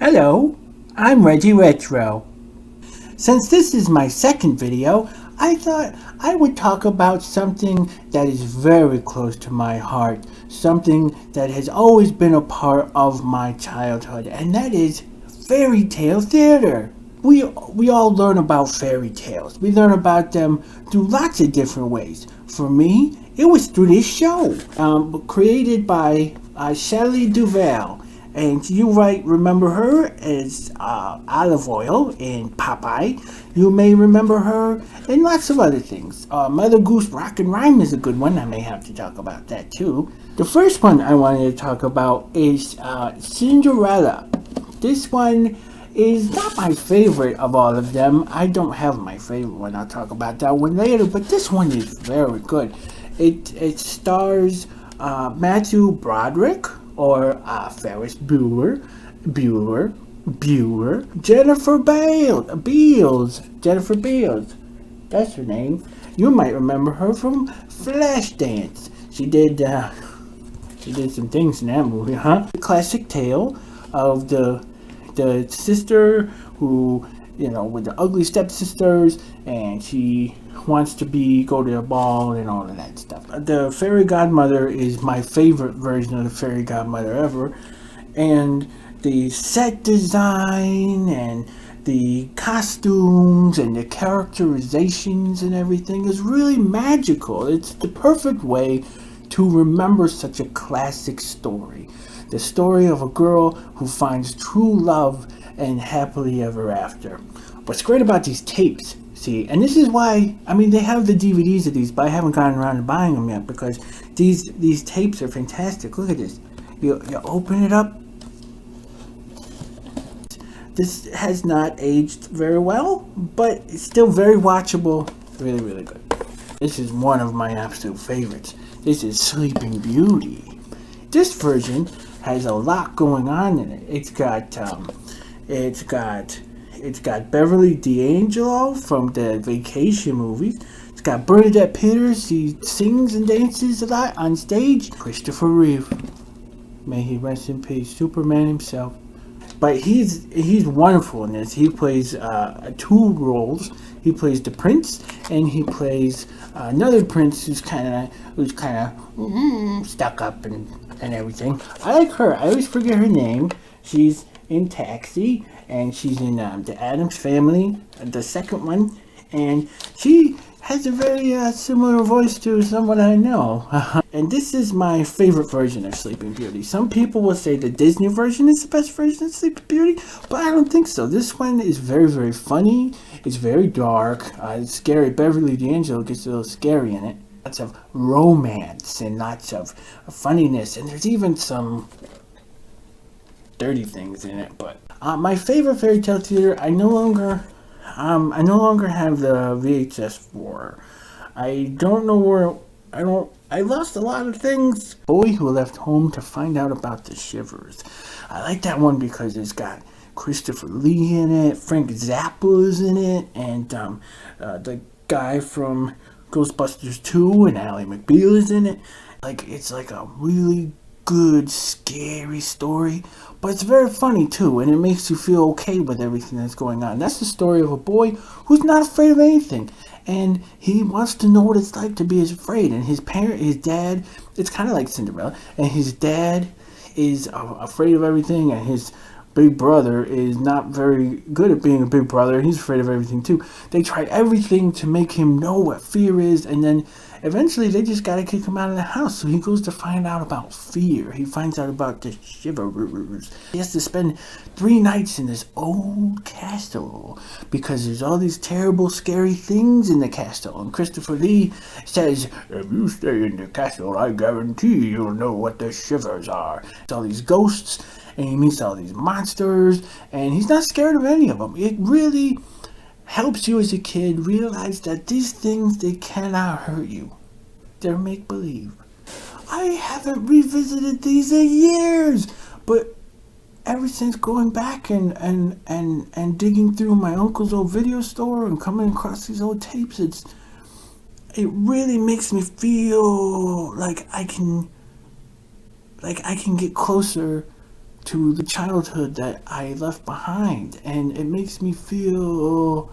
Hello, I'm Reggie Retro. Since this is my second video, I thought I would talk about something that is very close to my heart, something that has always been a part of my childhood, and that is fairy tale theater. We all learn about fairy tales. We learn about them through lots of different ways. For me, it was through this show, created by Shelley Duvall. And you might remember her as Olive Oil in Popeye. You may remember her in lots of other things. Mother Goose Rock and Rhyme is a good one. I may have to talk about that too. The first one I wanted to talk about is Cinderella. This one is not my favorite of all of them. I don't have my favorite one. I'll talk about that one later. But this one is very good. It stars Matthew Broderick, or Ferris Bueller, Jennifer Beals, that's her name. You might remember her from Flashdance. She did some things in that movie, huh? The classic tale of the sister who, with the ugly stepsisters, and she wants to go to a ball and all of that stuff. The fairy godmother is my favorite version of the fairy godmother ever, and the set design and the costumes and the characterizations and everything is really magical. It's the perfect way to remember such a classic story. The story of a girl who finds true love and happily ever after. What's great about these tapes, see, and this is why, they have the DVDs of these, but I haven't gotten around to buying them yet because these tapes are fantastic. Look at this. You open it up. This has not aged very well, but it's still very watchable. Really, really good. This is one of my absolute favorites. This is Sleeping Beauty. This version has a lot going on in it. It's got Beverly D'Angelo from the Vacation movies. It's got Bernadette Peters. She sings and dances a lot on stage. Christopher Reeve, may he rest in peace, Superman himself. But he's wonderful in this. He plays two roles. He plays the prince, and he plays another prince who's kind of stuck up and everything. I like her. I always forget her name. She's in Taxi, and she's in the Addams Family, the second one, and she has a very similar voice to someone I know. And this is my favorite version of Sleeping Beauty. Some people will say the Disney version is the best version of Sleeping Beauty, but I don't think so. This one is very, very funny. It's very dark. It's scary. Beverly D'Angelo gets a little scary in it. Lots of romance and lots of funniness, and there's even some dirty things in it. But my favorite fairy tale theater, I no longer have the VHS for. I don't know where. I lost a lot of things. Boy Who Left Home to Find Out About the Shivers. I like that one because it's got Christopher Lee in it, Frank Zappa is in it, and the guy from Ghostbusters 2 and Ally McBeal is in it. It's like a really good, scary story, but it's very funny too, and it makes you feel okay with everything that's going on. That's the story of a boy who's not afraid of anything, and he wants to know what it's like to be afraid. And his dad, it's kind of like Cinderella, and his dad is afraid of everything, and his big brother is not very good at being a big brother. He's afraid of everything too. They tried everything to make him know what fear is, and then eventually they just gotta kick him out of the house. So he goes to find out about fear. He finds out about the shivers. He has to spend 3 nights in this old castle because there's all these terrible, scary things in the castle. And Christopher Lee says, if you stay in the castle, I guarantee you'll know what the shivers are. It's all these ghosts, and he meets all these monsters, and he's not scared of any of them. It really helps you as a kid realize that these things, they cannot hurt you. They're make-believe. I haven't revisited these in years, but ever since going back and digging through my uncle's old video store and coming across these old tapes, it really makes me feel like I can get closer to the childhood that I left behind, and it makes me feel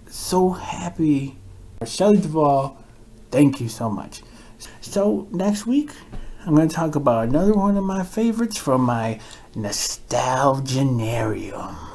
so happy. Shelley Duvall, thank you so much. So next week, I'm going to talk about another one of my favorites from my nostalgianarium.